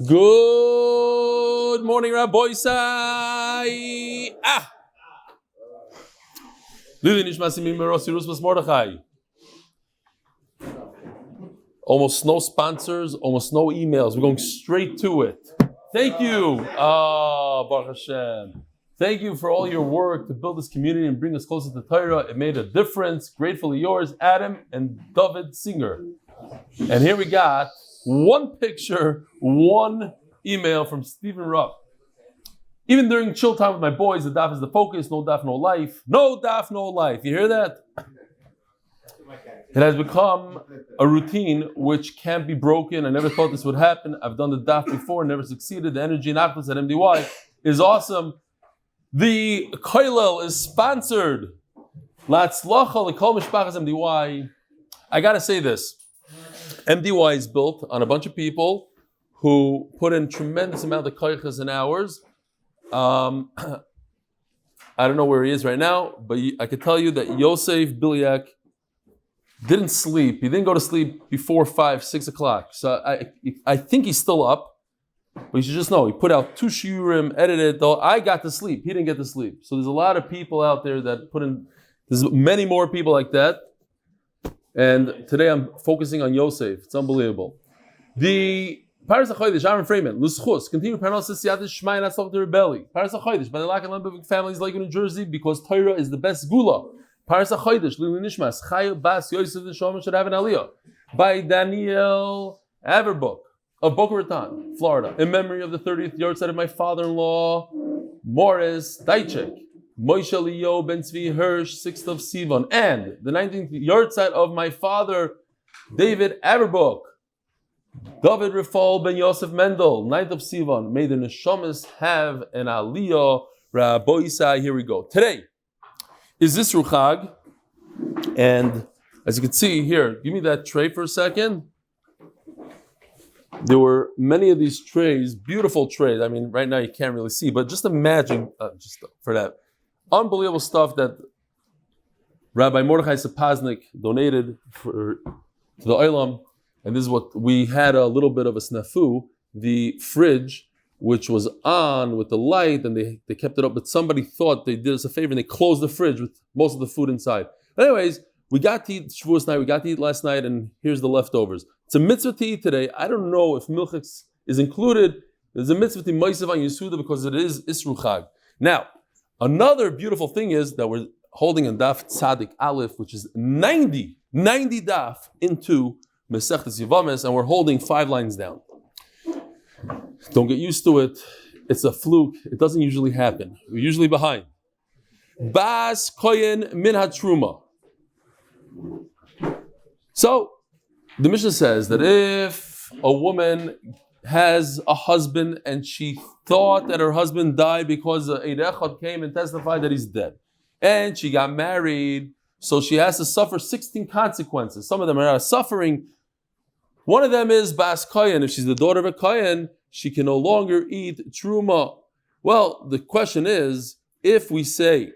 Good morning, Rabbi Sai. Almost no sponsors, almost no emails. We're going straight to it. Thank you. Baruch Hashem. Thank you for all your work to build this community and bring us closer to Torah. It made a difference. Gratefully yours, Adam and David Singer. And here we got one picture, one email from Stephen Rupp. Even during chill time with my boys, the daf is the focus. No daf, no life. No daf, no life. You hear that? It has become a routine which can't be broken. I never thought this would happen. I've done the daf before, never succeeded. The energy and actions at MDY is awesome. The koilel is sponsored. Hatzlacha l'kol mishpachas MDY. I gotta say this. MDY is built on a bunch of people who put in tremendous amount of koiches and hours. I don't know where he is right now, but I can tell you that Yosef Biliak didn't sleep. He didn't go to sleep before 5, 6 o'clock. So I think he's still up, but you should just know he put out 2 shiurim, edited. Though I got to sleep, he didn't get to sleep. So there's a lot of people out there that put in. There's many more people like that. And today I'm focusing on Yosef. It's unbelievable. The parnasah Ahron Fraiman, Lzchus, continue parnasah, siyadta, dishmaya, and hatzlacha to rebelli. Parnasah by the Lock and Lebovic families, Lakewood New Jersey, because Torah is the best segulah. Parnasah Neshamas, bas YOSEF Neshamas should have an aliyah. By Daniel Averbook of Boca, Raton, Florida, in memory of the 30th Yahrzeit of my father-in-law, Morris DITCHEK. MOSHE Eliyahu ben HERSCH, 6th of Sivan, and the 19th Yahrzeit of my father, David Averbook, David RAPHAEL ben Yosef MENDEL, 9th of Sivan. May the Neshamas have an aliyah. Rabbi, here we go. Today is this Ruchag, and as you can see here, give me that tray for a second. There were many of these trays, beautiful trays. I mean, right now you can't really see, but just imagine, just for that, unbelievable stuff that Rabbi Mordechai Sapaznik donated to the Olam. And this is what we had, a little bit of a snafu. The fridge, which was on with the light, and they kept it up, but somebody thought they did us a favor and they closed the fridge with most of the food inside. But anyways, we got to eat Shavuos night, we got to eat last night, and here's the leftovers. It's a mitzvah to eat today. I don't know if milchix is included. There's a mitzvah to Yosef on Yesuda because it is Isru Chag. Now, another beautiful thing is that we're holding a Daf Tzadik Aleph, which is 90 daf into Mesechtes Yevamos, and we're holding 5 lines down. Don't get used to it. It's a fluke. It doesn't usually happen. We're usually behind. Bas koyen min hatruma. So, the Mishnah says that if a woman has a husband and she thought that her husband died because a Eid Echad came and testified that he's dead, and she got married, so she has to suffer 16 consequences. Some of them are not suffering. One of them is Bas Koyen. If she's the daughter of a Koyen, she can no longer eat Truma. Well, the question is, if we say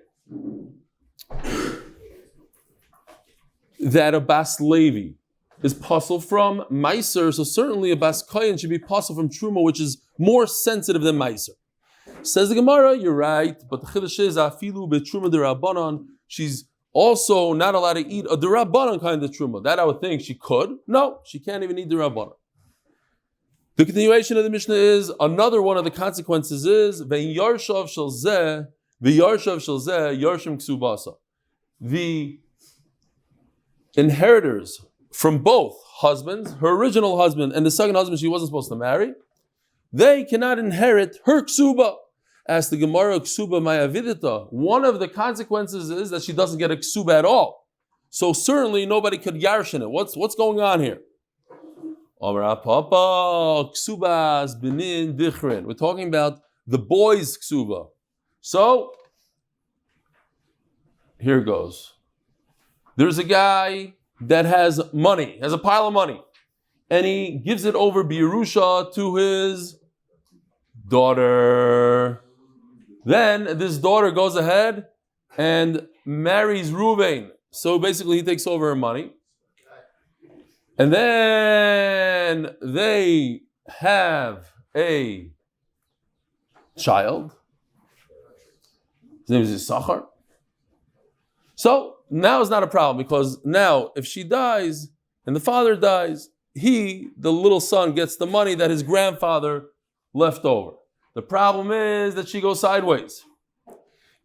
that a Bas Levi is puzzled from Meiser, so certainly a Bas Koyen should be puzzled from Truma, which is more sensitive than Meiser. Says the Gemara, you're right, but the Chiddush is Afilu beTruma d'Rabbanan. She's also not allowed to eat a d'Rabbanan kind of Truma. That I would think she could. No, she can't even eat d'Rabbanan. The continuation of the Mishnah is, another one of the consequences is V'yarshav shel zeh yarshim ksubasa. The inheritors from both husbands, her original husband and the second husband she wasn't supposed to marry, they cannot inherit her ksuba. As the Gemara, ksuba mayavidita, one of the consequences is that she doesn't get a ksuba at all. So certainly nobody could yarshin it. What's going on here? We're talking about the boy's ksuba. So here goes. There's a guy that has money, has a pile of money, and he gives it over Birusha to his daughter. Then this daughter goes ahead and marries Reuven. So basically he takes over her money. And then they have a child. His name is Yisachar. So now it's not a problem, because now if she dies and the father dies, the little son, gets the money that his grandfather left over. The problem is that she goes sideways.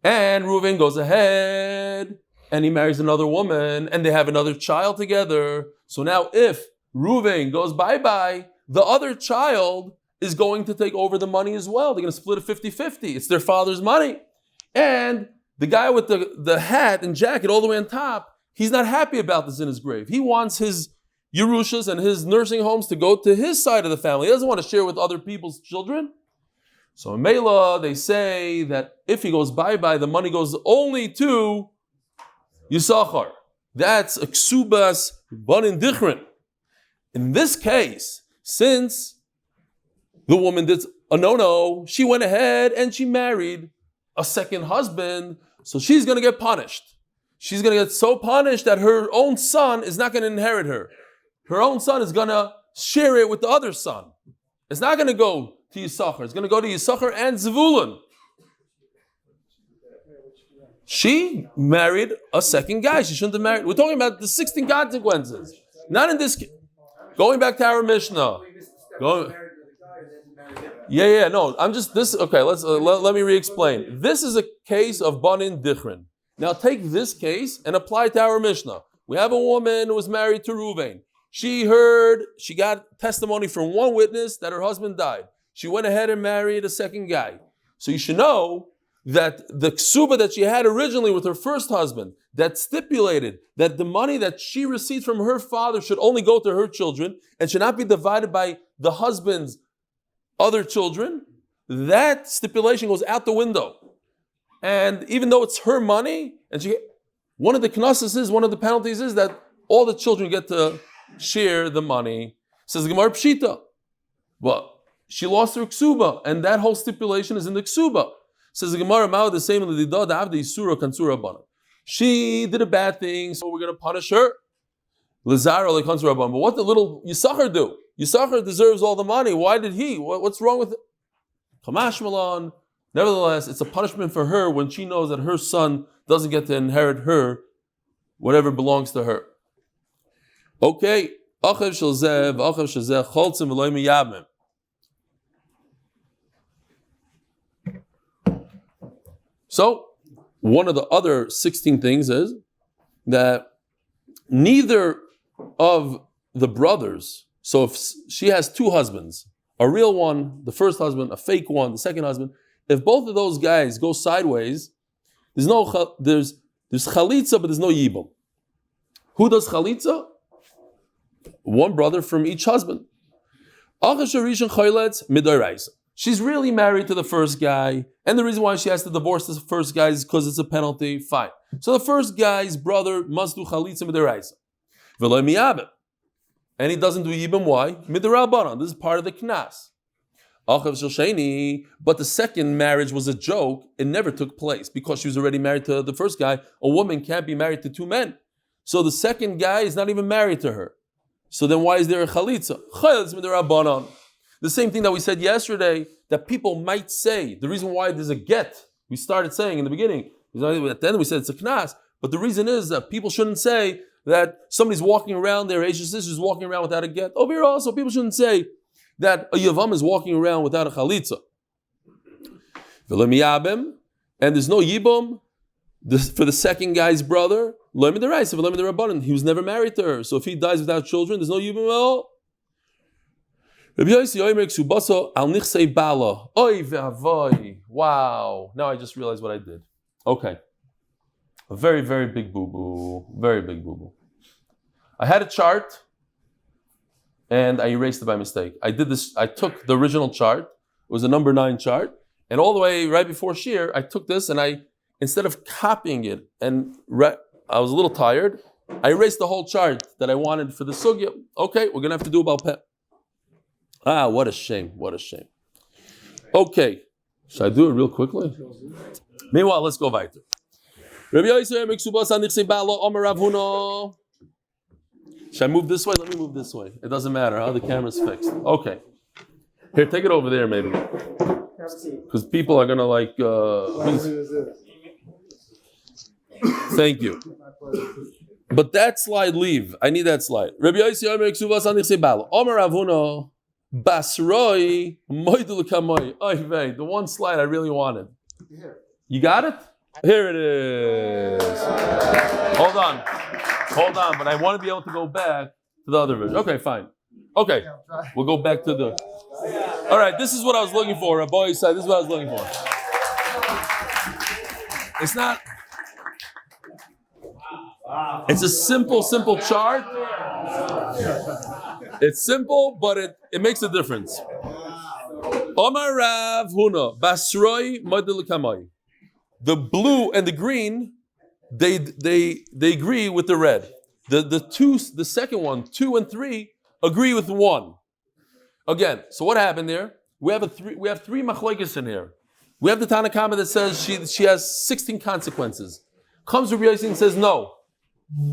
And Reuven goes ahead and he marries another woman and they have another child together. So now if Reuven goes bye-bye, the other child is going to take over the money as well. They're going to split it 50-50. It's their father's money. And the guy with the hat and jacket all the way on top, he's not happy about this in his grave. He wants his Yerushas and his nursing homes to go to his side of the family. He doesn't want to share with other people's children. So in Mela, they say that if he goes bye-bye, the money goes only to Yisachar. That's a ksubas banin dichrin. In this case, since the woman did a no-no, she went ahead and she married a second husband, so she's going to get punished. She's going to get so punished that her own son is not going to inherit her. Her own son is going to share it with the other son. It's not going to go to Yisachar. It's going to go to Yisachar and Zvulun. She married a second guy. She shouldn't have married. We're talking about the 16 consequences. Not in this case. Going back to our Mishnah. No. I'm just this. Okay, let me re-explain. This is a case of banin dichrin. Now take this case and apply it to our Mishnah. We have a woman who was married to Reuven. She got testimony from one witness that her husband died. She went ahead and married a second guy. So you should know that the ksuba that she had originally with her first husband, that stipulated that the money that she received from her father should only go to her children and should not be divided by the husband's other children, that stipulation goes out the window. And even though it's her money, and one of the penalties is that all the children get to share the money. Says the Gemara Pshita. Well, she lost her ksuba, and that whole stipulation is in the ksuba. Says the Gemara, the same in the Dida, the Isura Kansura Bana. She did a bad thing, so we're going to punish her. Lazar or Kansura Bana. But what did little Yisachar do? Yisachar deserves all the money. Why did he? What's wrong with it? Kamash Malan. Nevertheless, it's a punishment for her when she knows that her son doesn't get to inherit her, whatever belongs to her. Okay. So, one of the other 16 things is that neither of the brothers, so if she has two husbands, a real one, the first husband, a fake one, the second husband, if both of those guys go sideways, there's chalitza, but there's no yibum. Who does chalitza? One brother from each husband. She's really married to the first guy, and the reason why she has to divorce the first guy is because it's a penalty. Fine. So the first guy's brother must do chalitza midaraisa. And he doesn't do yibum. Why? Midarabanan. This is part of the knas. But the second marriage was a joke. It never took place because she was already married to the first guy. A woman can't be married to two men. So the second guy is not even married to her. So then why is there a chalitza? The same thing that we said yesterday, that people might say, the reason why there's a get, we started saying in the beginning, at the end we said it's a knas, but the reason is that people shouldn't say that somebody's walking around, their Asian sister's walking around without a get. Over here also, people shouldn't say that a Yevamos is walking around without a chalitza. And there's no yibum for the second guy's brother. He was never married to her. So if he dies without children, there's no yibum at all. Wow. Now I just realized what I did. Okay. A very, very big boo-boo. Very big boo-boo. I had a chart and I erased it by mistake. I took the original chart. It was a number 9 chart. And all the way right before Shir, I took this and instead of copying it, and I was a little tired, I erased the whole chart that I wanted for the sugya. Okay, we're going to have to do about pet. What a shame. What a shame. Okay. Should I do it real quickly? Meanwhile, let's go weiter. Should I move this way? Let me move this way. It doesn't matter, huh? The camera's fixed. Okay. Here, take it over there, maybe. Because people are gonna like. Thank you. But that slide, leave. I need that slide. Rabbi Yossi Omer Ksuvas Anichse Bal. Omer Ravuno Basroi Moidul Kamoi. Oy vey, the one slide I really wanted. You got it? Here it is. Hold on, but I want to be able to go back to the other version. Okay, fine. Okay, we'll go back to the. All right, this is what I was looking for. A boy's side. This is what I was looking for. It's not. It's a simple chart. It's simple, but it makes a difference. Omar Rav Huna Basroi Model Kamai. The blue and the green, they agree with the red. The second one, 2 and 3, agree with 1. Again, so what happened there? We have three machlokes in here. We have the Tanna Kama that says she has 16 consequences. Comes Rabbi Yossi and says no.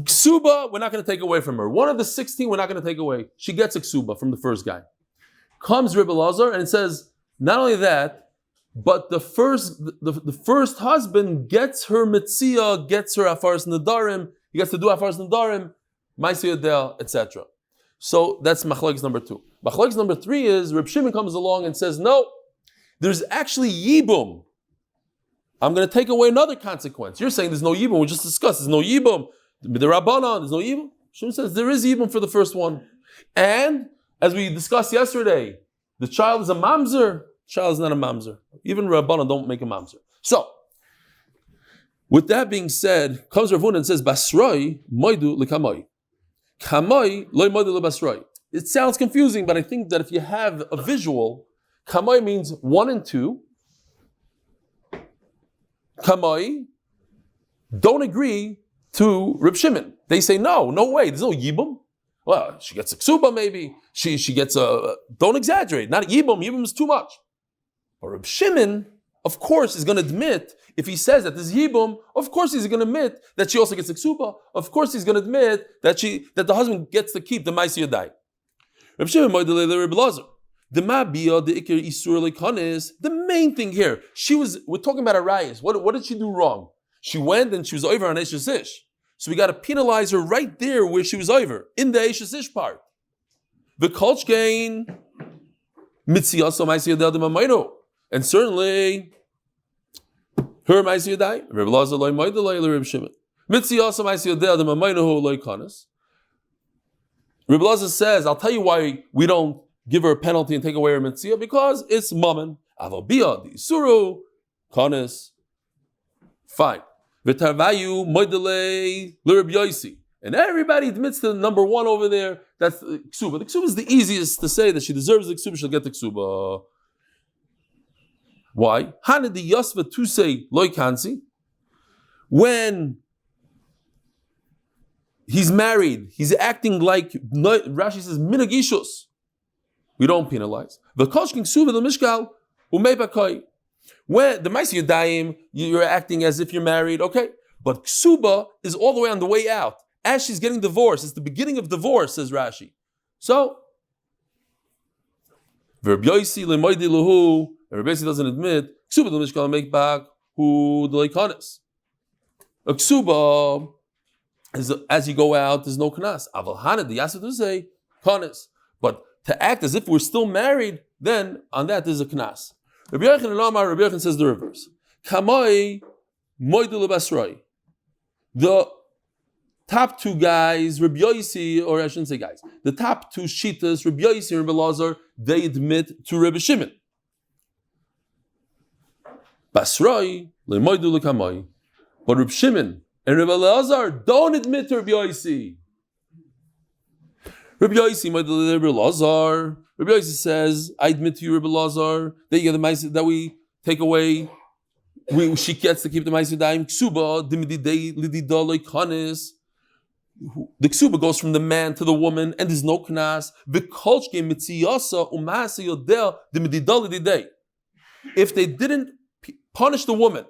Ksuba, we're not going to take away from her. One of the 16, we're not going to take away. She gets a ksuba from the first guy. Comes Rabbi Lazar and says, not only that, but the first husband gets her mitzia, gets her afaras nadarim. He gets to do afaras nadarim, ma'aseh yodel, etc. So that's machlokes number 2. Machlokes number 3 is Reb Shimon comes along and says, no, there's actually yibum. I'm going to take away another consequence. You're saying there's no yibum. We just discussed there's no yibum. The Rabbanan, there's no yibum. Shimon says there is yibum for the first one. And as we discussed yesterday, the child is a mamzer. The child is not a mamzer. Even Rabbanan don't make a mamzer. So, with that being said, comes Rav Huna and says, Basroi moidu lekamoi. Kamoi loy moidu lebasroi. It sounds confusing, but I think that if you have a visual, kamoi means 1 and 2. Kamoi don't agree to Reb Shimon. They say no way, there's no yibum. Well, she gets a ksuba maybe. She gets a, don't exaggerate, not a yibum is too much. But Reb Shimon, of course, is going to admit, if he says that there's yibum, of course he's going to admit that she also gets a ksuba. Of course he's going to admit that the husband gets to keep the ma'aseh yodai. Reb Shimon modelele Reb Lazar. The mabiyah, the ikir isur leikanis. The main thing here, we're talking about a rayas. What did she do wrong? She went and she was over on Eishes Ish. So we got to penalize her right there where she was over, in the Eishes Ish part. The kolchkein mitziyaso ma'aseh yodel d'mamayno. And certainly, her ma'aseh yodai, Reb Lazar loy modelele Reb Shimon. Mitziyaso ma'aseh yodel d'mamayno loy kanis. Reb Lazar says, I'll tell you why we don't give her a penalty and take away her mitzvah, because it's mammon. Avobiyah, the isuru, kanis. Fine. V'tarvayu modelei l'Reb Yossi. And everybody admits to number 1 over there. That's the ksuba. The ksuba is the easiest to say that she deserves the ksuba, she'll get the ksuba. Why? Hana di yasva to say loy kansi. When he's married, he's acting like, Rashi says, minagishus. We don't penalize. V'koshkin ksuba the mishkal umei bakoi. When the ma'aseh yodayim, you're acting as if you're married, okay. But ksuba is all the way on the way out. As she's getting divorced, it's the beginning of divorce, says Rashi. So, Rabbi Yossi lemoidi lehu, Rabbi Yossi doesn't admit, ksuba the mishkal make back who the leikanis. A ksuba is as you go out, there's no kanas. Aval hana the yasef to say kanas, but to act as if we're still married, then on that there's a kanas. Rabbi Yochanan says the reverse. Kamoi moidul basroi. The top 2 guys, Rabbi Yossi, or I shouldn't say guys, the top 2 shitas, Rabbi Yossi and Rabbi Lazar, they admit to Rabbi Shimon. Basroi lemoidul kamoi. But Rabbi Shimon and Rabbi Lazar don't admit to Rabbi Yossi. Rabbi Yossi moidul Rabbi Lazar. Rabbi Yossi says, I admit to you, Rabbi Lazar, that you get the ma'aseh that we take away. She gets to keep the ma'aseh daim ksuba dimididei lidida loikanis. The ksuba goes from the man to the woman, and there's no knas. V'kolchke mitziyasa uma'aseh yodel dimidida lididei. If they didn't punish the woman,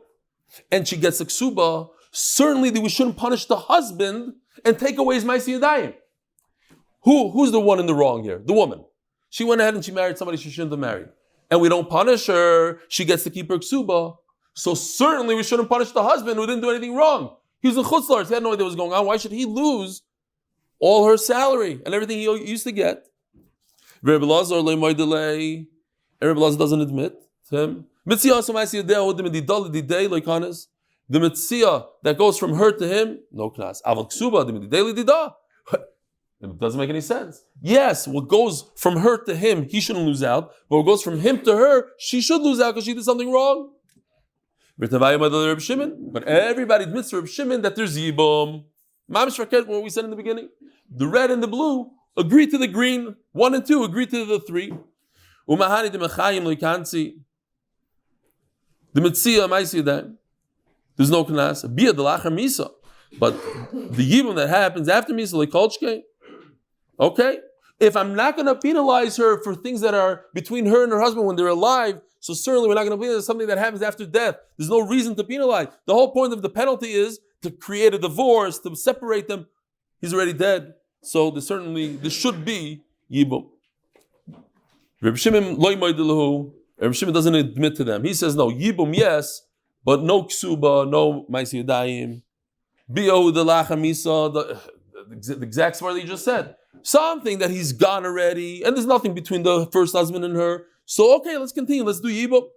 and she gets a ksuba, certainly we shouldn't punish the husband and take away his ma'aseh yodayim. Who's the one in the wrong here? The woman. She went ahead and she married somebody she shouldn't have married. And we don't punish her, she gets to keep her ksuba. So certainly we shouldn't punish the husband who didn't do anything wrong. He was in chutzlars, he had no idea what was going on. Why should he lose all her salary and everything he used to get? Rabbi Lazar doesn't admit to him. The mitzvah that goes from her to him, no knas. It doesn't make any sense. Yes, what goes from her to him, he shouldn't lose out. But what goes from him to her, she should lose out because she did something wrong. But everybody admits to Reb Shimon that there's yibum. Mamish forget what we said in the beginning. The red and the blue agree to the green. 1 and 2 agree to the 3. The mitzvah, I see that. There's no knas. But the yibum that happens after misa, like kolchke. Okay, if I'm not going to penalize her for things that are between her and her husband when they're alive, so certainly we're not going to penalize something that happens after death. There's no reason to penalize. The whole point of the penalty is to create a divorce, to separate them. He's already dead. So there should be yibum. Reb Shimon doesn't admit to them. He says, no, yibum yes, but no ksuba, no ma'aseh yadayim. Bio the lachamisa, the exact svar that you just said. Something that he's gone already, and there's nothing between the first husband and her. So okay, let's continue. Let's do yibum.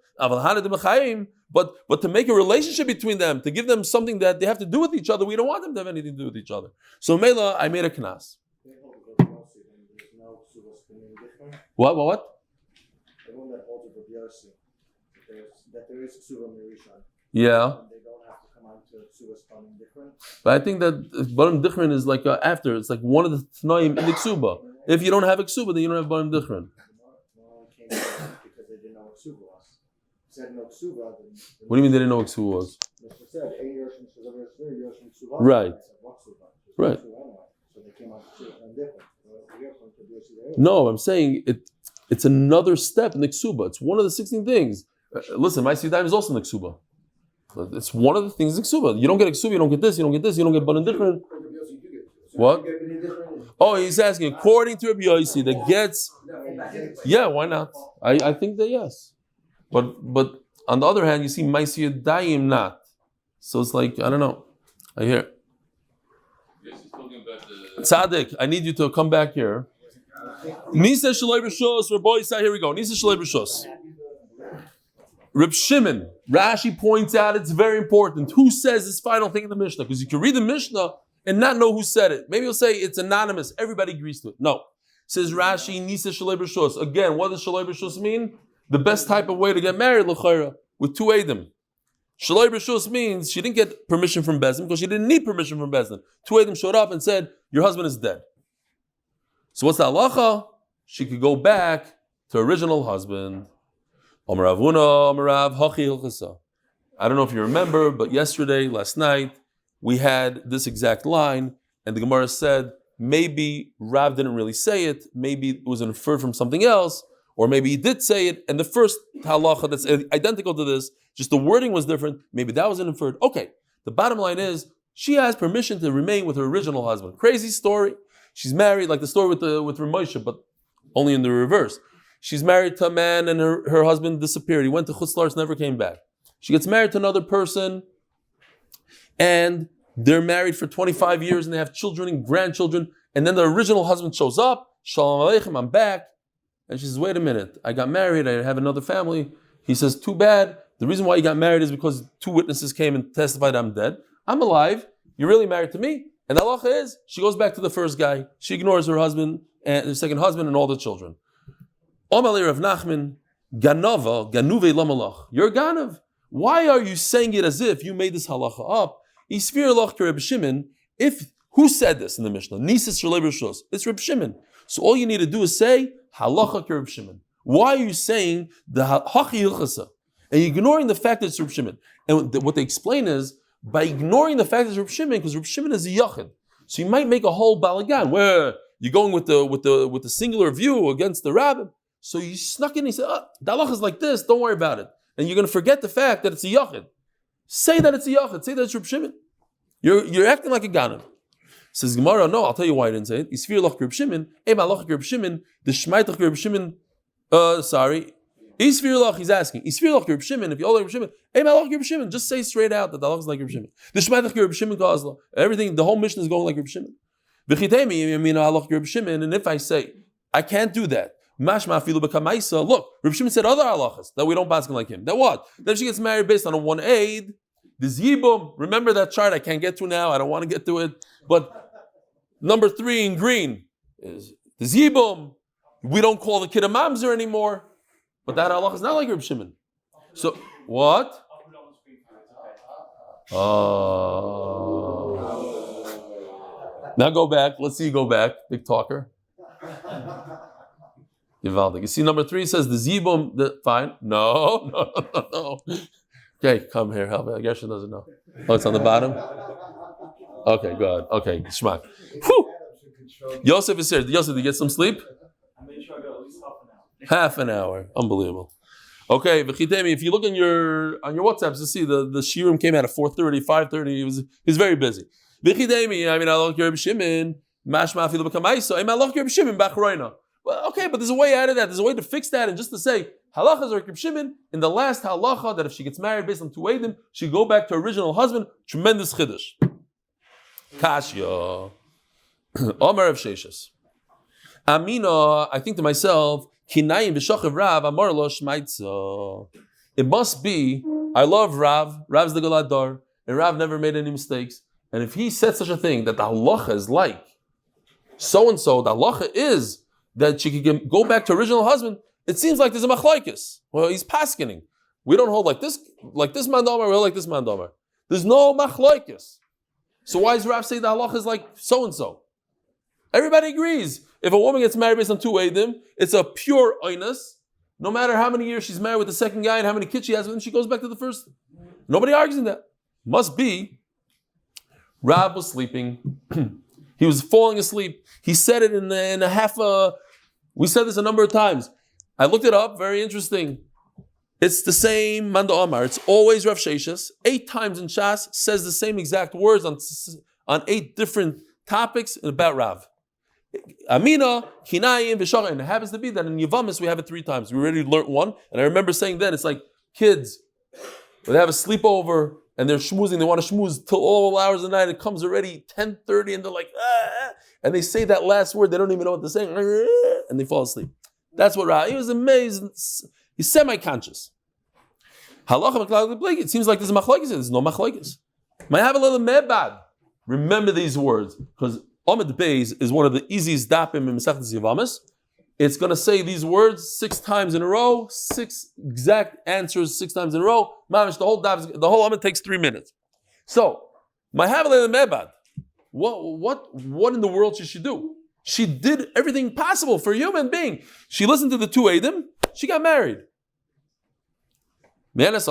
But to make a relationship between them, to give them something that they have to do with each other, we don't want them to have anything to do with each other. So Mela, I made a knas. What? The one that holds with Yosef, that there is ksuba mirishan. Yeah. They don't have to come on to ksuba spawning different. But I think that barim dichrin is like after. It's like one of the tnaim in the ksuba. If you don't have a ksuba, then you don't have barim dichrin. No one came because they didn't know what ksuba was. Said no ksuba. What do you mean they didn't know what ksuba was? Right. Right. So they came out to ksuba different. No, I'm saying it's another step in the ksuba. It's one of the 16 things. Listen, my siyadta is also in the ksuba. It's one of the things in the ksuba. You don't get a ksuba, you don't get this, you don't get this, you don't get banan different. What? Oh, he's asking, according to Rabbi Yossi, that gets... Yeah, why not? I think that yes. But on the other hand, you see, ma'aseh yadayim not. So it's like, I don't know. I hear. Tzaddik, I need you to come back here. Nisa Shalei Rishos, Rabbi Yisai, here we go. Nisa Shalei Rishos. Reb Shimon, Rashi points out it's very important. Who says this final thing in the Mishnah? Because you can read the Mishnah and not know who said it. Maybe you'll say it's anonymous. Everybody agrees to it. No. Says Rashi, Nisa Shalei Rishos. Again, what does Shalei Rishos mean? The best type of way to get married, l'chayra, with 2 Eidim. Shalei Rishos means she didn't get permission from Bezdin because she didn't need permission from Bezdin. 2 Eidim showed up and said, your husband is dead. So what's the halacha? She could go back to her original husband. I don't know if you remember, but last night, we had this exact line, and the Gemara said, maybe Rav didn't really say it, maybe it was inferred from something else, or maybe he did say it, and the first halacha that's identical to this, just the wording was different, maybe that was inferred. Okay, the bottom line is, she has permission to remain with her original husband. Crazy story. She's married, like the story with Ramosha, but only in the reverse. She's married to a man and her husband disappeared. He went to chutzlars, never came back. She gets married to another person and they're married for 25 years and they have children and grandchildren. And then the original husband shows up. Shalom Aleichem, I'm back. And she says, wait a minute, I got married, I have another family. He says, too bad. The reason why you got married is because 2 witnesses came and testified I'm dead. I'm alive. You're really married to me. And the halacha is, she goes back to the first guy. She ignores her husband and her second husband and all the children. Omali Rav Nachman, Ganava, Ganuve Lamalach. You're a Ganav. Why are you saying it as if you made this halacha up? Isfir Lach Reb Shimon. Who said this in the Mishnah? Nisis Shalei Rishos. It's Reb Shimon. So all you need to do is say halacha Reb Shimon. Why are you saying the hachi hilchasa? And you're ignoring the fact that it's Reb Shimon. And what they explain is by ignoring the fact that it's Reb Shimon, because Reb Shimon is a yachid. So you might make a whole balagan where you're going with the singular view against the rabbin. So you snuck in and you said, the halacha is like this, don't worry about it. And you're going to forget the fact that it's a yachid. Say that it's a yachid. Say that it's Reb Shimon. You're acting like a ganav. Says Gemara, no, I'll tell you why I didn't say it. Isfir loch Reb Shimon, malach Reb Shimon, dishmaya Reb Shimon. Isfir loch, he's asking. Isfir loch Reb Shimon, if you all like Reb Shimon, malach Reb Shimon, just say straight out that the halach is like Reb Shimon. Dishmaya Reb Shimon kazla. Everything, the whole mission is going like Reb Shimon. V'chitemi yamina halach Reb Shimon, and if I say I can't do that, mashma afilu b'kamaisa. Look, Reb Shimon said other halachas that we don't pass like him. That what? That if she gets married based on a one aid. The zibum, remember that chart I can't get to now, I don't want to get to it, but number 3 in green is the zibum. We don't call the kid a mamzer anymore, but that halach is not like Reb Shimon. So, what? Now go back, let's see you go back, big talker. You see number 3 says the zibum, fine. No. Okay, come here, help me. I guess she doesn't know. Oh, it's on the bottom? Okay, good. Okay, shmak. Yosef is here. Yosef, did you get some sleep? I made sure I got at least half an hour. Unbelievable. Okay, if you look on your WhatsApps, you see the shiurim came out at 4:30, 5:30. He was very busy. Well, okay, but there's a way out of that. There's a way to fix that, and just to say halachas are Reb Shimon in the last halacha that if she gets married based on 2 edim, she go back to her original husband. Tremendous chiddush. Kashya. Omer of Sheshes. Amina, I think to myself, Kinayim b'shachav Rav Amar lo shmaitza. It must be, I love Rav. Rav's the Galadar, and Rav never made any mistakes. And if he said such a thing that the halacha is like so and so, the halacha is that she could go back to her original husband, it seems like there's a machlokes. Well, he's paskening. We don't hold like this mandomar, we hold like this mandomar. There's no machlokes. So why does Rav say the halacha is like so and so? Everybody agrees. If a woman gets married based on 2 edim, it's a pure oinus. No matter how many years she's married with the second guy and how many kids she has with him, she goes back to the first. Nobody argues in that. Must be Rav was sleeping. He was falling asleep. He said it in a half a. We said this a number of times. I looked it up. Very interesting. It's the same Manda Amar. It's always Rav Sheshes. 8 times in Shas says the same exact words on 8 different topics about Rav. Amina, Kinayim, V'shara. And it happens to be that in Yevamos we have it 3 times. We already learned one. And I remember saying then, it's like kids, when they have a sleepover and they're schmoozing, they want to schmooze till all hours of the night. It comes already 10:30 and they're like, and they say that last word, they don't even know what they're saying, and they fall asleep. That's what Rav, he was amazing. He's semi-conscious. It seems like there's a machlokes. There's no machlokes. Might have a little mebad. Remember these words, because Amud Beis is one of the easiest dapim in Masechtas Yevamos. It's going to say these words 6 times in a row, 6 exact answers 6 times in a row. Mamish, the whole Amud takes 3 minutes. So, might have a little mebad. What in the world should she do? She did everything possible for a human being. She listened to the 2 edim. She got married. She's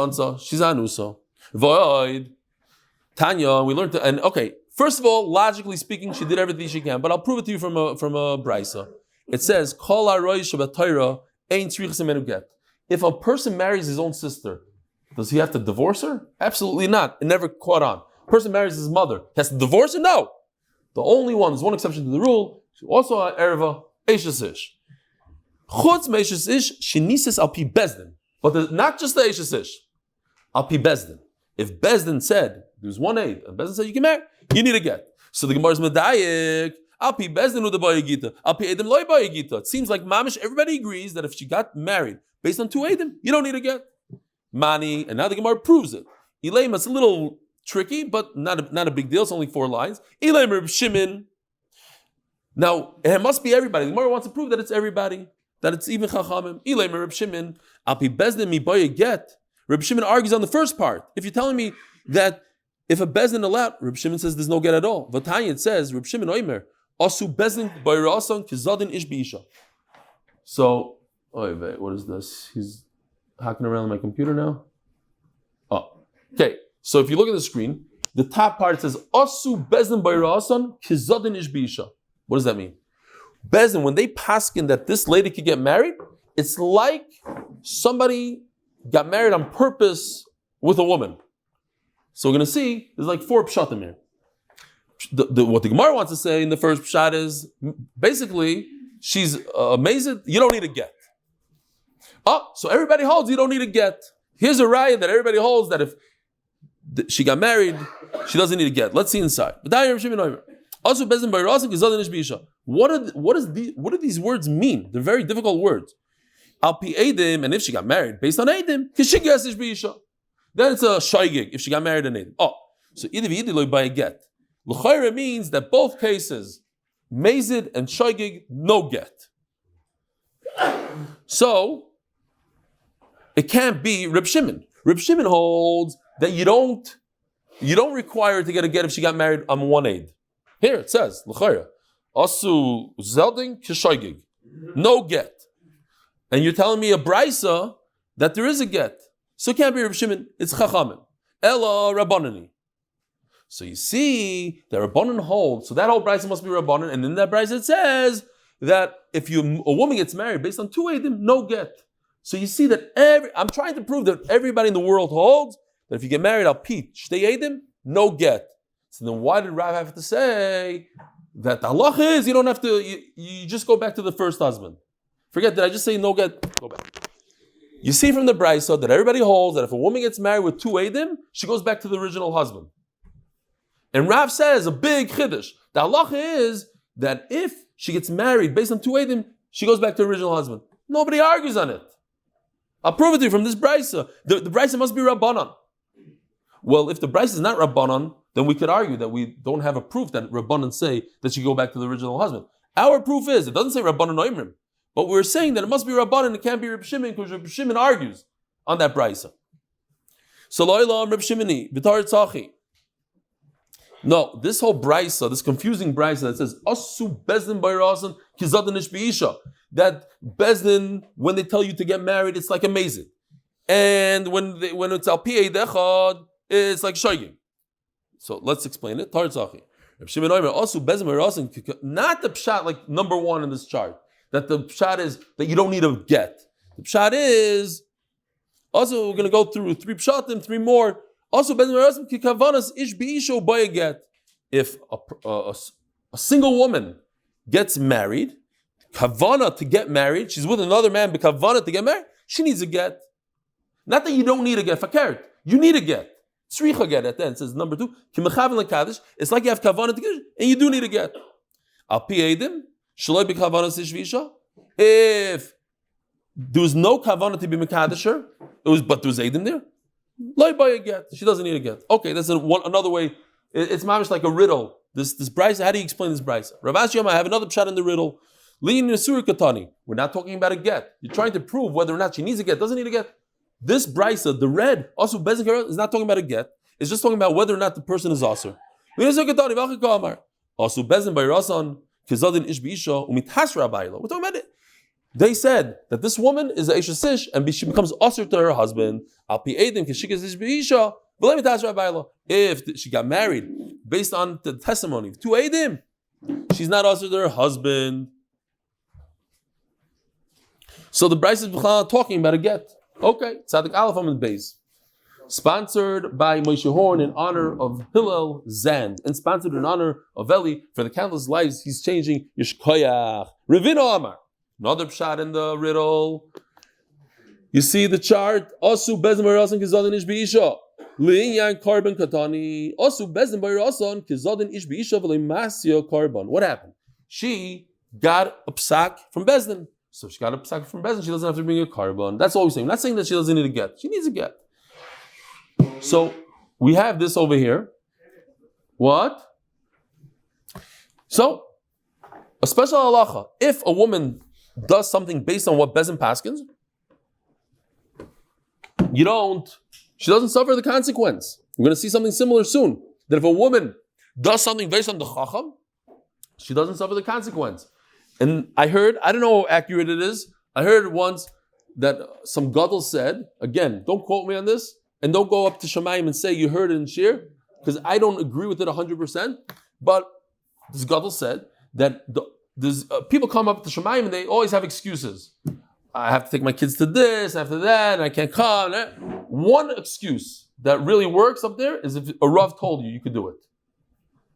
anuso. Void. Tanya, we learned and okay, first of all, logically speaking, she did everything she can, but I'll prove it to you from a brisa. It says, Kol Torah ain't get. If a person marries his own sister, does he have to divorce her? Absolutely not. It never caught on. A person marries his mother, he has to divorce her? No. The only one, there's one exception to the rule, she also erva, Eishes Ish. Chutz me'Eishes Ish, shenises al pi bezdin. But not just the Eishes Ish, al pi bezdin. If Bezdin said, there's one aid, and Bezdin said you can marry, you need a get. So the Gemara is medayik, al pi Bezdin u'da bayigita, al pi edim loy bayigita. It seems like mamish, everybody agrees that if she got married based on 2 edim, you don't need a get. Mani, and now the Gemara proves it. Elaim, it's a little tricky, but not a big deal. It's only 4 lines. Elaim Reb Shimon. Now, it must be everybody. The Gemara wants to prove that it's everybody, that it's even Chachamim. Elaim Reb Shimon, al pi Bezdin mi bayiget. Reb Shimon argues on the first part. If you're telling me that if a Bezdin allowed, Reb Shimon says there's no get at all. Vatanya, it says, Reb Shimon oimer, asu Bezdin bayrasan kizadin ish b'isha. So, what is this? He's hacking around on my computer now. Oh, okay. So if you look at the screen, the top part says, asu Bezdin bayrasan kizadin ish b'isha. What does that mean? Bezdin, when they paskin that this lady could get married, it's like somebody got married on purpose with a woman. So we're going to see, there's like 4 pshatim here. what the Gemara wants to say in the first pshat is basically she's amazed. You don't need a get. So everybody holds you don't need a get. Here's a raya that everybody holds that if she got married, she doesn't need a get. Let's see inside. Also, what do these words mean? They're very difficult words. Al pi edim, and if she got married based on edim, then it's a shaygig if she got married on edim. So idiv by a get. L'chayra means that both cases, mazid and shaygig, no get. So it can't be Reb Shimon. Reb Shimon holds that you don't require her to get a get if she got married on one aid. Here it says, l'chayra, asu zelding kishaygig, no get. And you're telling me a brisa that there is a get. So it can't be Reb Shimon, it's chachamim. Ella rabbanani. So you see, the rabbanan holds, so that whole brisa must be rabbanan, and in that brisa it says that if a woman gets married based on two edim, no get. So you see that I'm trying to prove that everybody in the world holds that if you get married al pi shtei edim, no get. So then why did Rav have to say that the halacha is you don't have to, you just go back to the first husband? Forget, did I just say no get? Go back. You see from the brisa that everybody holds that if a woman gets married with two edim, she goes back to the original husband. And Rav says a big chiddush. The halacha is that if she gets married based on two edim, she goes back to the original husband. Nobody argues on it. I'll prove it to you from this brisa. The brisa must be Rabbanan. Well, if the brisa is not Rabbanan, then we could argue that we don't have a proof that Rabbanan say that she go back to the original husband. Our proof is, it doesn't say Rabbanan Oimrim, but we're saying that it must be Rabbanan, it can't be Reb Shimon, because Reb Shimon argues on that brisa. So lo'ila Reb Shimoni, v'tar tzachi. No, this whole brisa, this confusing brisa that says asu bezdin bayrasan kizadin ish biisha, that bezdin, when they tell you to get married, it's like amazing, and when it's al pi dechad, it's like shaygim. So let's explain it. Tar tzachi. Reb Shimon Omer asu bezdin bayrasan, not the pshat like number one in this chart. That the pshat is that you don't need a get. The pshat is also we're going to go through three pshatim, three more. Also, if a single woman gets married, kavana to get married, she's with another man, but kavana to get married, she needs a get. Not that you don't need a get, fakert. You need a get. Tzricha get at the end. It says number two, it's like you have kavana to get, and you do need a get. Al pi edim, shaloi be kavana sishvisha. If there was no kavana to be mekadesher, but there was edim there. Lay by a get. She doesn't need a get. Okay, that's another way. It's mamish like a riddle. This brisa. How do you explain this brisa? Rav Ashi, I have another pshat in the riddle. Lean nesuri katani. We're not talking about a get. You're trying to prove whether or not she needs a get. Doesn't need a get. This brisa, the red, also bezin is not talking about a get. It's just talking about whether or not the person is aser. Also bezin by rasan kizadin ish biisha umithasra bayla. We're talking about it. They said that this woman is a Ishasish and she becomes usher to her husband. If she got married based on the testimony of two Eidim, she's not usher to her husband. So the Bryce is talking about a get. Okay, Tzadik Aleph Amud Beis. Sponsored by Moshe Horn in honor of Hillel Zand and sponsored in honor of Eli for the countless lives he's changing. Yishkoyach. Revino Amar. Another pshat in the riddle. You see the chart. Asu bezin b'rasan kizadin ish b'isha. Li'inyan karban katani. Asu bezin b'rasan kizadin ish b'isha v'leimasya karban. What happened? She got a psak from bezdin. So she got a psak from bezdin. She doesn't have to bring a karban. That's all we're saying. We're not saying that she doesn't need a get. She needs a get. So we have this over here. What? So a special halacha. If a woman does something based on what Bezin paskins, she doesn't suffer the consequence. We're going to see something similar soon. That if a woman does something based on the chacham, she doesn't suffer the consequence. And I heard, I don't know how accurate it is, I heard once that some gadol said, again, don't quote me on this, and don't go up to Shamayim and say you heard it in Shir, because I don't agree with it 100%, but this gadol said that people come up to Shemayim and they always have excuses. I have to take my kids to this, after that, and I can't come. One excuse that really works up there is if a Rav told you could do it.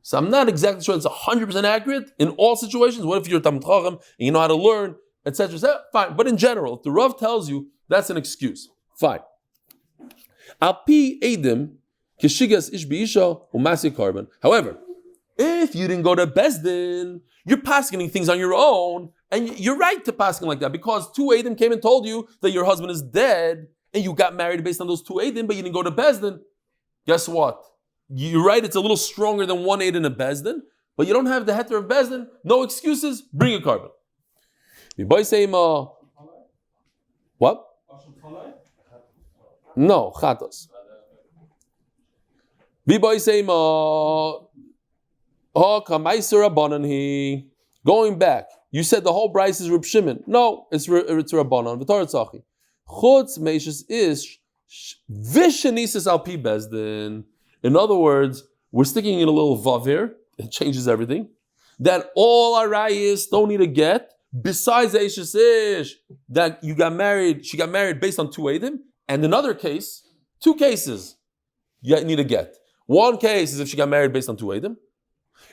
So I'm not exactly sure it's 100% accurate in all situations. What if you're Talmid Chacham and you know how to learn, etc.? Fine. But in general, if the Rav tells you, that's an excuse. Fine. Alpi Eidim Keshigas Ish Beisha Umasi Karban. However, if you didn't go to Bezdin, you're paskening things on your own, and you're right to pasken like that because two Eidim came and told you that your husband is dead, and you got married based on those two Eidim, but you didn't go to Bezdin. Guess what? You're right, it's a little stronger than one Eid in a Bezdin, but you don't have the heter of Bezdin. No excuses, bring a carbon. What? No, chatos. Going back, you said the whole Bryce is Reb Shimon. No, it's Rabbanon. Chutz meishes ish vishenisis al pi Bezdin. In other words, we're sticking in a little vav here. It changes everything. That all arayis don't need a get. Besides Eishes Ish, that you got married, she got married based on two Eidim, and another case, two cases, you need a get. One case is if she got married based on two Eidim,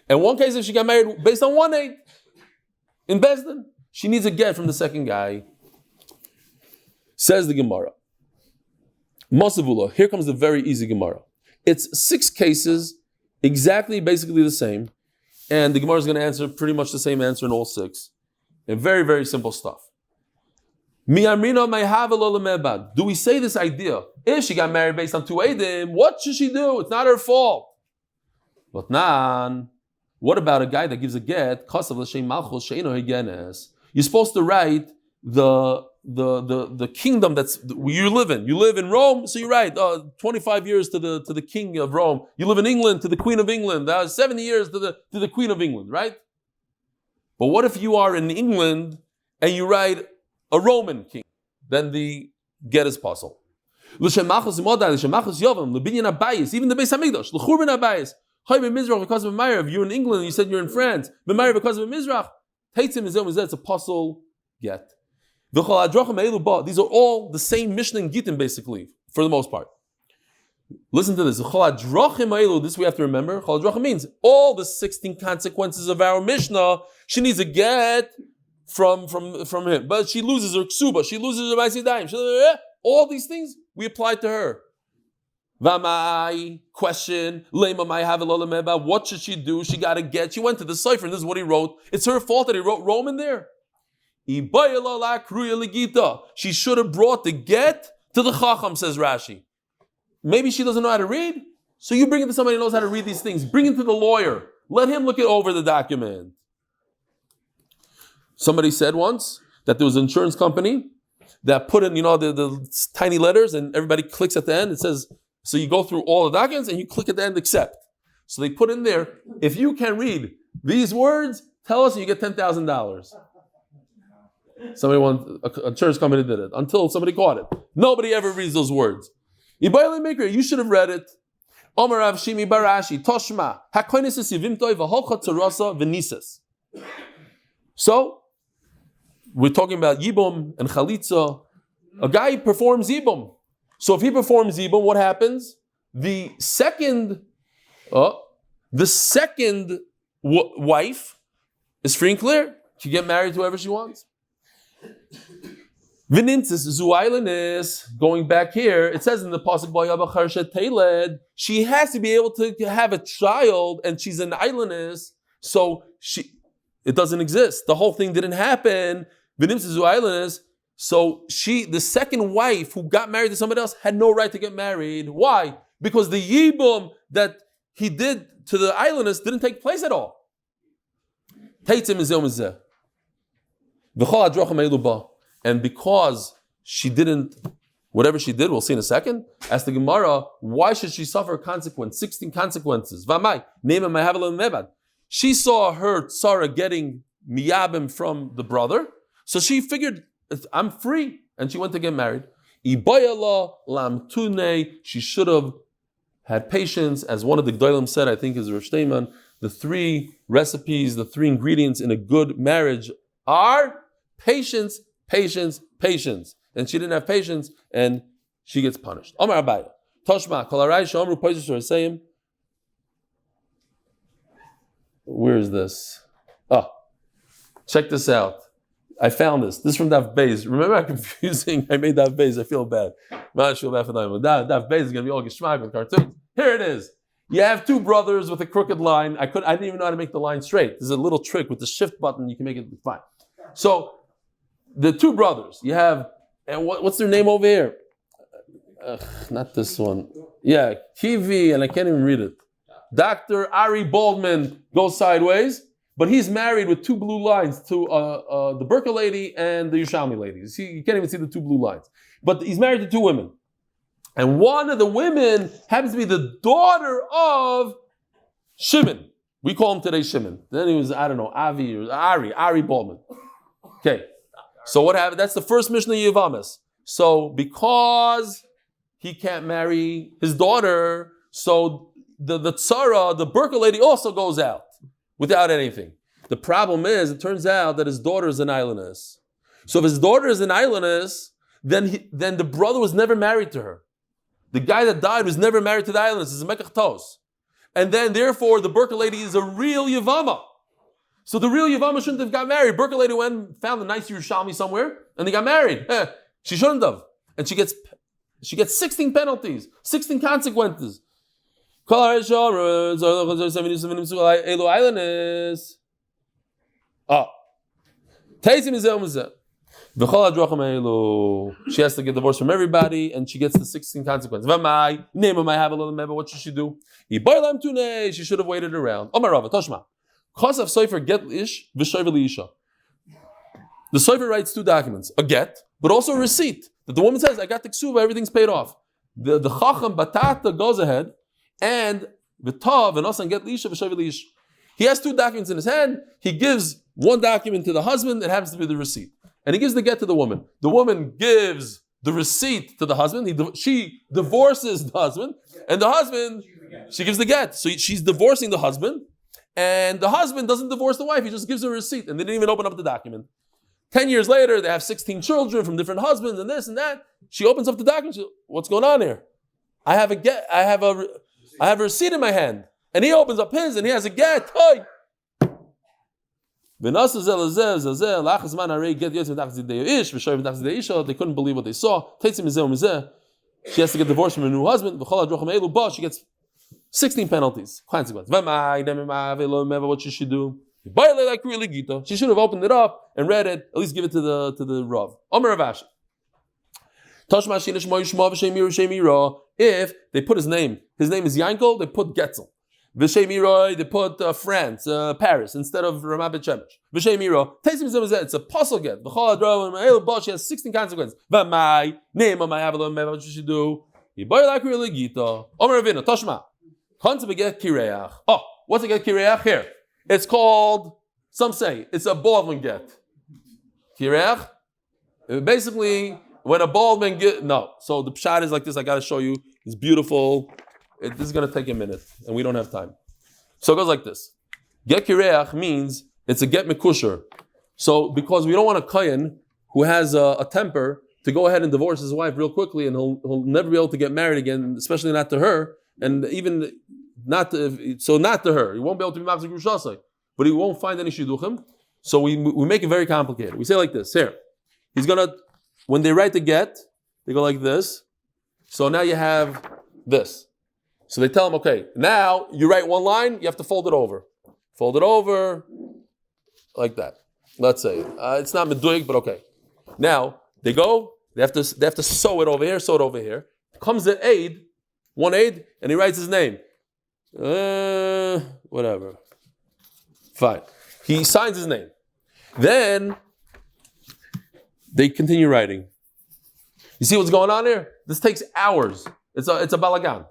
and one case if she got married based on one Eid. In Bezdin, she needs a get from the second guy. Says the Gemara. Masavula, here comes the very easy Gemara. It's 6 cases, exactly, basically the same, and the Gemara is going to answer pretty much the same answer in all 6. And very, very simple stuff. Do we say this idea? If she got married based on two Eidim, what should she do? It's not her fault. But nan, what about a guy that gives a get? You're supposed to write the kingdom that's you live in. You live in Rome, so you write 25 years to the king of Rome. You live in England to the queen of England. 70 years to the queen of England, right? But what if you are in England and you write a Roman king? Then the get is possible. Even the Beis Hamikdash, because of a Meir, if you're in England and you said you're in France, because of a Mizrach, it's a puzzle get. These are all the same Mishnah and Gittin, basically, for the most part. Listen to this. This we have to remember. Means all the 16 consequences of our Mishnah, she needs a get from him. But she loses her ksuba, she loses her ma'asidayim. All these things we apply to her. Vamai, question, what should she do? She got a get. She went to the cipher, and this is what he wrote. It's her fault that he wrote Roman there. She should have brought the get to the Chacham, says Rashi. Maybe she doesn't know how to read, so you bring it to somebody who knows how to read these things. Bring it to the lawyer. Let him look it over the document. Somebody said once that there was an insurance company that put in, the tiny letters, and everybody clicks at the end. It says, so you go through all the documents and you click at the end, accept. So they put in there, if you can read these words, tell us and you get $10,000. An insurance company did it until somebody caught it. Nobody ever reads those words. You should have read it. Omar Rav Shimi Barashi Toshma Hakoinis Sivimtoi Vahocha Tzarasa Venises. So we're talking about Yibum and Chalitza. A guy performs Yibum. So if he performs Yibum, what happens? The second wife is free and clear. She can get married to whoever she wants. Vinintis Zuailanis, going back here, it says in the Pasuk Teled, she has to be able to have a child, and she's an islandess, so it doesn't exist. The whole thing didn't happen. Vinintis Zuailanis, so the second wife who got married to somebody else had no right to get married. Why? Because the Yibum that he did to the islandess didn't take place at all. And because she didn't, whatever she did, we'll see in a second, ask the Gemara, why should she suffer consequence? 16 consequences. She saw her tsara getting miyabim from the brother, so she figured, I'm free, and she went to get married. She should have had patience, as one of the Gdolim said, I think is Rosh Teiman, the 3 recipes, the 3 ingredients in a good marriage are patience, patience, patience. And she didn't have patience, and she gets punished. Omar Abaya. Toshma, Kolarai Shomru Poisus Sayim. Where is this? Oh, check this out. I found this. This is from Daf Beis. Remember how confusing I made Daf Beis? I feel bad. Daf Beis is going to be all geschmack with cartoons. Here it is. You have two brothers with a crooked line. I didn't even know how to make the line straight. There's a little trick with the shift button. You can make it fine. So the two brothers, you have, and what's their name over here? Not this one. Yeah, Kivi, and I can't even read it. Dr. Ari Baldwin goes sideways, but he's married with two blue lines to the Boca lady and the Yerushalmi lady. You can't even see the two blue lines. But he's married to two women. And one of the women happens to be the daughter of Shimon. We call him today Shimon. Then he was, I don't know, Avi or Ari Baldwin. Okay. So what happened? That's the first Mishnah Yevamos. So because he can't marry his daughter, so the tzara, the Boca lady, also goes out without anything. The problem is, it turns out that his daughter is an islandess. So if his daughter is an islandess, then the brother was never married to her. The guy that died was never married to the islandess. It's a mekach tos. And then therefore the Boca lady is a real Yevama. So the real Yevama shouldn't have got married. Boca lady went and found a nice Yerushalmi somewhere and they got married. She shouldn't have. And she gets 16 penalties, 16 consequences. She has to get divorced from everybody, and she gets the 16 consequences. What should she do? She should have waited around. The Sofer writes two documents, a get, but also a receipt, that the woman says, I got the ksuba, everything's paid off. The Chacham Batata goes ahead, and the Tav and Osan get Lisha v'shovi Lish. He has two documents in his hand. He gives one document to the husband, it happens to be the receipt. And he gives the get to the woman. The woman gives the receipt to the husband. She divorces the husband, and the husband, she gives the get. So she's divorcing the husband, and the husband doesn't divorce the wife. He just gives her a receipt, and they didn't even open up the document. 10 years later, they have 16 children from different husbands, and this and that. She opens up the document. What's going on here? I have a receipt in my hand, and he opens up his, and he has a get. Hey. They couldn't believe what they saw. She has to get divorced from her new husband. She gets 16 penalties. Consequence. What should she do? She should have opened it up and read it. At least give it to the Rav. If they put his name is Yankel, they put Getzel. V'shei they put France, Paris, instead of Ramat Bet Shemesh. V'shei Miro, it's a puzzle get. She has 16 consequences. V'mai, name of my Havelon, what you should do. Oh, what's a get kireach here? It's called, some say, it's a Baldwin get. Kireach? Basically, when a Baldwin get, no. So the pshat is like this, I got to show you. It's beautiful. This is going to take a minute, and we don't have time. So it goes like this. Get kireach means it's a get mekusher. So because we don't want a kohen who has a temper to go ahead and divorce his wife real quickly, and he'll never be able to get married again, especially not to her, and even not to her. He won't be able to be machzik rushasai, but he won't find any shidduchim. So we make it very complicated. We say like this. Here, he's gonna, when they write the get, they go like this. So now you have this. So they tell him, okay, now you write one line, you have to fold it over. Fold it over, like that. Let's say. It's not meduik, but okay. Now, they have to sew it over here. Comes the aide, one aide, and he writes his name. Whatever. Fine. He signs his name. Then, they continue writing. You see what's going on here? This takes hours. It's a balagan.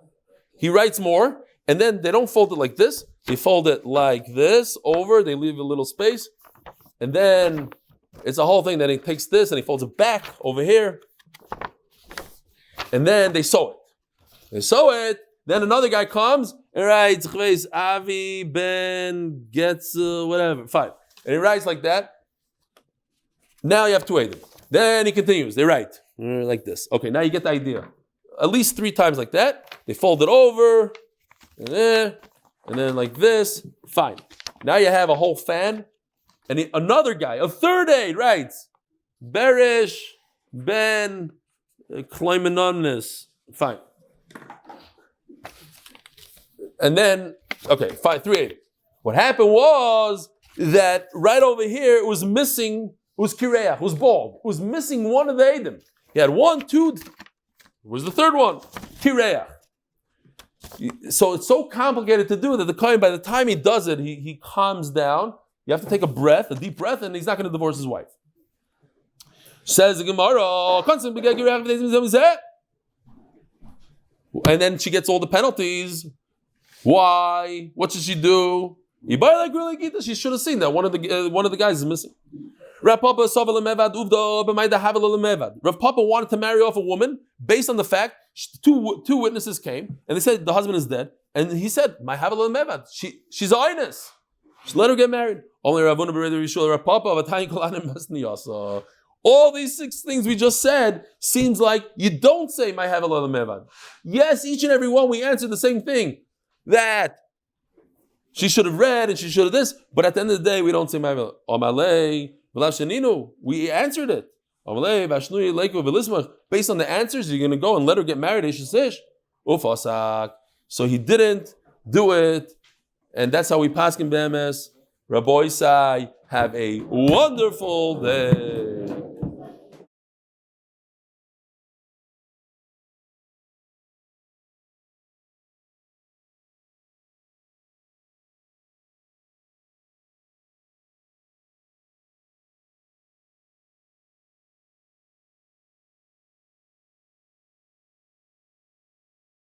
He writes more, and then they don't fold it like this. They fold it like this over. They leave a little space, and then it's a whole thing. Then he takes this and he folds it back over here, and then they sew it. Then another guy comes and writes Avi Ben gets whatever. Fine, and he writes like that. Now you have to wait. Then he continues. They write like this. Okay, now you get the idea. At least 3 times like that. They fold it over, and then like this. Fine. Now you have a whole fan, and another guy, a third aide, writes, Berish ben Kleimanonus. Fine. And then, okay, fine, 380. What happened was that right over here, it was missing, it was kireach, it was bald. It was missing one of the Eidim. He had 1, 2, where's the third one? Kireach. So it's so complicated to do that the Kohen, by the time he does it, he calms down. You have to take a deep breath, and he's not going to divorce his wife. Says the Gemara, and then she gets all the penalties. Why? What should she do? She should have seen that one of the guys is missing. Rav Papa wanted to marry off a woman based on the fact two witnesses came and they said the husband is dead, and he said, "My havel mevad. She's a inus. Just let her get married." Only Rav Papa. All these 6 things we just said seems like you don't say my havel mevad. Yes, each and every one we answered the same thing, that she should have read and she should have this, but at the end of the day we don't say my havel. We answered it. Based on the answers, you're going to go and let her get married. So he didn't do it, and that's how we pass in BMS. Rabbi Isai, have a wonderful day.